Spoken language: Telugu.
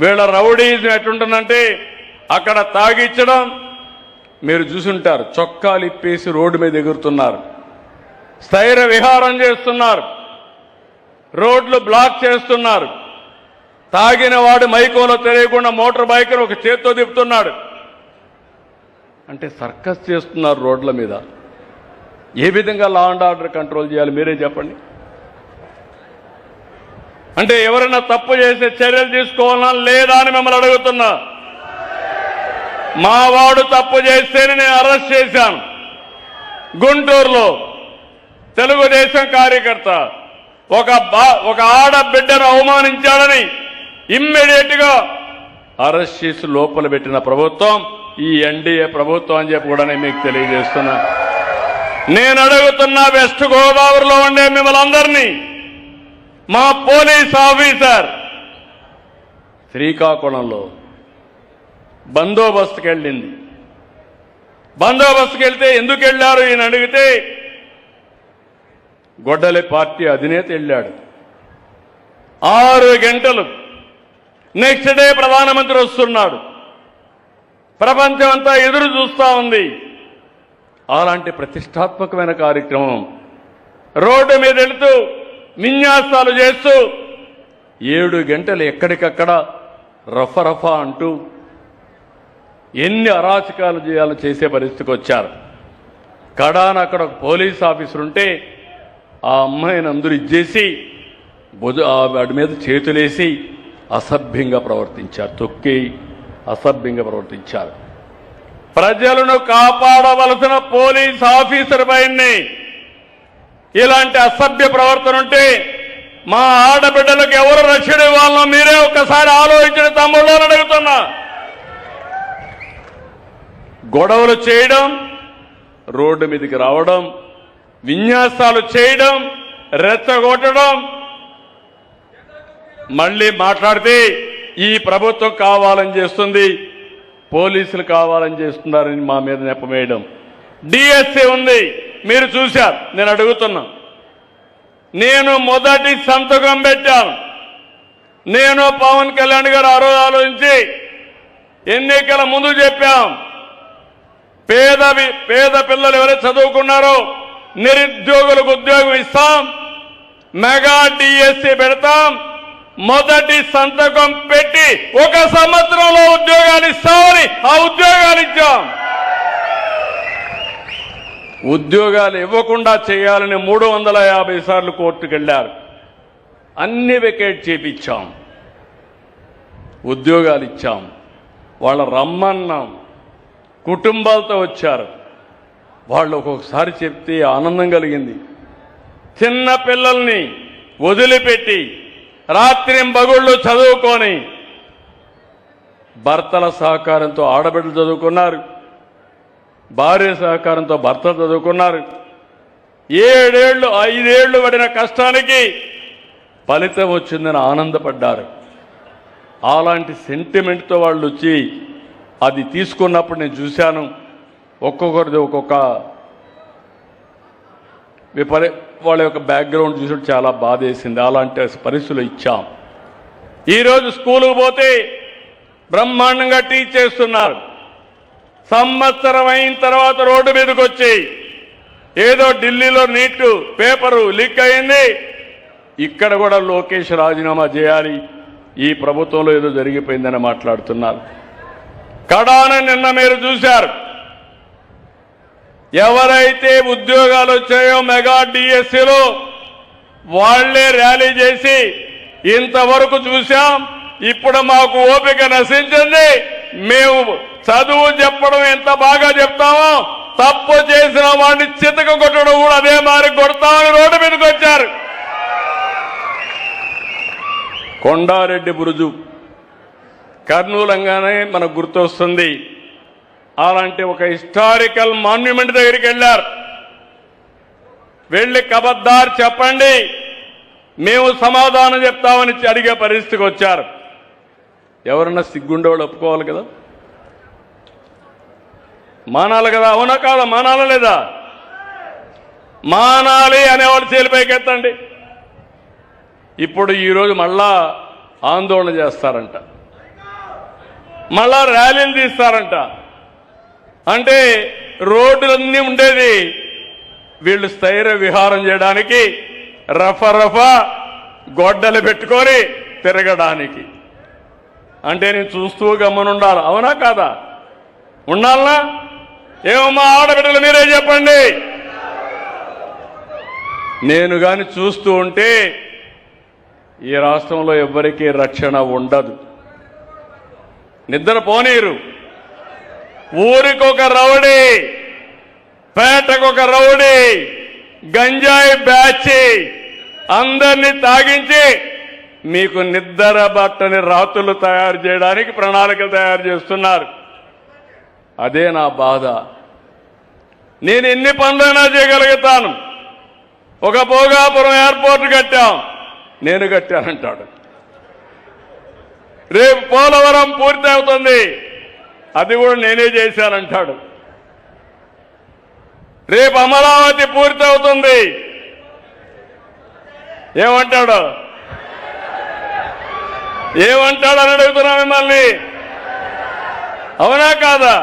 వీళ్ళ రౌడీజం ఎట్టుంటుందంటే అక్కడ తాగిచ్చడం, మీరు చూసుంటారు, చొక్కాలు ఇప్పేసి రోడ్డు మీద ఎగురుతున్నారు, స్థైర్య విహారం చేస్తున్నారు, రోడ్లు బ్లాక్ చేస్తున్నారు, తాగిన వాడు మైకోలో తెలియకుండా మోటార్ బైక్ను ఒక చేత్తో తిప్పుతున్నాడు. అంటే సర్కస్ చేస్తున్నారు రోడ్ల మీద. ఏ విధంగా లా అండ్ ఆర్డర్ కంట్రోల్ చేయాలి మీరే చెప్పండి. అంటే ఎవరైనా తప్పు చేస్తే చర్యలు తీసుకోవాలన్నా లేదా అని మిమ్మల్ని అడుగుతున్నా. మా వాడు తప్పు చేస్తేనే నేను అరెస్ట్ చేశాను. గుంటూరులో తెలుగుదేశం కార్యకర్త ఒక ఆడబిడ్డను అవమానించాడని ఇమ్మీడియట్ గా అరెస్ట్ చేసి లోపల పెట్టిన ప్రభుత్వం ఈ ఎన్డీఏ ప్రభుత్వం అని చెప్పి కూడా నేను మీకు తెలియజేస్తున్నా. నేను అడుగుతున్నా, వెస్ట్ గోదావరిలో ఉండే మిమ్మల్ని అందరినీ, మా పోలీస్ ఆఫీసర్ శ్రీకాకుళంలో బందోబస్తుకి వెళ్ళింది. బందోబస్తుకి వెళ్తే ఎందుకు వెళ్ళారు ఈయన అడిగితే, గొడ్డలి పార్టీ అధినేత వెళ్ళాడు. 6 గంటలు. నెక్స్ట్ డే ప్రధానమంత్రి వస్తున్నాడు. ప్రపంచం అంతా ఎదురు చూస్తా ఉంది. అలాంటి ప్రతిష్టాత్మకమైన కార్యక్రమం రోడ్డు మీద వెళుతూ విన్యాసాలు చేస్తూ 7 గంటలు ఎక్కడికక్కడ రఫా అంటూ ఎన్ని అరాచకాలు చేయాలో చేసే పరిస్థితికి వచ్చారు. కడాన అక్కడ ఒక పోలీస్ ఆఫీసర్ ఉంటే ఆ అమ్మాయిని అందరూ ఇచ్చేసి వాడి మీద చేతులేసి అసభ్యంగా ప్రవర్తించారు, తొక్కి అసభ్యంగా ప్రవర్తించారు. ప్రజలను కాపాడవలసిన పోలీస్ ఆఫీసర్ పైనే ఇలాంటి అసభ్య ప్రవర్తన ఉంటే మా ఆడబిడ్డలకు ఎవరు రక్షణ ఇవ్వాలనో మీరే ఒక్కసారి ఆలోచించిన తమ్ముళ్ళు అడుగుతున్నా. గొడవలు చేయడం, రోడ్డు మీదకి రావడం, విన్యాసాలు చేయడం, రెచ్చగొట్టడం, మళ్ళీ మాట్లాడితే ఈ ప్రభుత్వం కావాలని చేస్తుంది, పోలీసులు కావాలని చేస్తున్నారని మా మీద నెపమేయడం. డిఎస్సీ ఉంది, మీరు చూశారు. నేను అడుగుతున్నా, నేను మొదటి సంతకం పెట్టాను. నేను పవన్ కళ్యాణ్ గారు ఆ రోజు ఆలోచించి ఎన్నికల ముందు చెప్పాం, పేద పిల్లలు ఎవరైతే చదువుకున్నారో నిరుద్యోగులకు ఉద్యోగం ఇస్తాం, మెగా డిఎస్సీ పెడతాం. మొదటి సంతకం పెట్టి 1 సంవత్సరంలో ఉద్యోగాలు ఇస్తామని ఆ ఉద్యోగాలు ఇచ్చాం. ఉద్యోగాలు ఇవ్వకుండా చేయాలని 350 సార్లు కోర్టుకు వెళ్లారు. అన్ని వెకేట్ చేపించాం, ఉద్యోగాలు ఇచ్చాం. వాళ్ళ రమ్మన్నాం, కుటుంబాలతో వచ్చారు. వాళ్ళు ఒక్కొక్కసారి చెప్తే ఆనందం కలిగింది. చిన్న పిల్లల్ని వదిలిపెట్టి రాత్రింబగళ్ళు చదువుకొని భర్తల సహకారంతో ఆడబిడ్డలు చదువుకున్నారు, భార్య సహకారంతో భర్తలు చదువుకున్నారు. 7 ఏళ్లు 5 ఏళ్లు పడిన కష్టానికి ఫలితం వచ్చిందని ఆనందపడ్డారు. అలాంటి సెంటిమెంట్తో వాళ్ళు వచ్చి అది తీసుకున్నప్పుడు నేను చూశాను. ఒక్కొక్కరిది ఒక్కొక్క వాళ్ళ యొక్క బ్యాక్గ్రౌండ్ చూసి చాలా బాధ వేసింది. అలాంటి పరిస్థితులు ఇచ్చాం. ఈరోజు స్కూలుకు పోతే బ్రహ్మాండంగా టీచ్ చేస్తున్నారు. సంవత్సరం అయిన తర్వాత రోడ్డు మీదకి వచ్చి ఏదో ఢిల్లీలో నీట్ పేపరు లీక్ అయింది, ఇక్కడ కూడా లోకేష్ రాజీనామా చేయాలి, ఈ ప్రభుత్వంలో ఏదో జరిగిపోయిందని మాట్లాడుతున్నారు. కడాన నిన్న మీరు చూశారు, ఎవరైతే ఉద్యోగాలు వచ్చాయో మెగా డిఎస్సీలో వాళ్లే ర్యాలీ చేసి ఇంతవరకు చూశాం, ఇప్పుడు మాకు ఓపిక నశించింది, మేము చదువు చెప్పడం ఎంత బాగా చెప్తామో తప్పు చేసిన వాడిని చితక కొట్టడం కూడా అదే మారి కొడతామని రోడ్డు మీదకి వచ్చారు. కొండారెడ్డి బురుజు కర్నూలు అనగానే మనకు గుర్తొస్తుంది. అలాంటి ఒక హిస్టారికల్ మాన్యుమెంట్ దగ్గరికి వెళ్ళారు. వెళ్ళి కబద్దార్ చెప్పండి, మేము సమాధానం చెప్తామని అడిగే పరిస్థితికి వచ్చారు. ఎవరన్నా సిగ్గుండేవాళ్ళు ఒప్పుకోవాలి కదా, మానాలి కదా, అవునా కాదా, మానాలా లేదా? మానాలి అనేవాళ్ళు చేలిపైకెత్తండి. ఇప్పుడు ఈరోజు మళ్ళా ఆందోళన చేస్తారంట. మళ్ళా ర్యాలీలు తీస్తారంట. అంటే రోడ్లన్నీ ఉండేది వీళ్ళు స్థైర్య విహారం చేయడానికి, రఫ గొడ్డలు పెట్టుకొని తిరగడానికి. అంటే నేను చూస్తూ గమ్మనుండాలి. అవునా కాదా? ఉండాలనా? ఏమమ్మా ఆడబిడ్డలు మీరే చెప్పండి. నేను గాని చూస్తూ ఉంటే ఈ రాష్ట్రంలో ఎవ్వరికీ రక్షణ ఉండదు. నిద్ర పోనీరు. ఊరికొక రౌడీ, పేటకొక రౌడీ, గంజాయి బ్యాచ్ అందరినీ తాగించి మీకు నిద్ర బట్టని రాత్రులు తయారు చేయడానికి ప్రణాళికలు తయారు చేస్తున్నారు. అదే నా బాధ. నేను ఎన్ని పనులైనా చేయగలుగుతాను. ఒక భోగాపురం ఎయిర్పోర్ట్ కట్టాం, నేను కట్టానంటాడు. రేపు పోలవరం పూర్తి అవుతుంది, అది కూడా నేనే చేశానంటాడు. రేపు అమరావతి పూర్తి అవుతుంది, ఏమంటాడు అని అడుగుతున్నా మిమ్మల్ని. అవునా కాదా?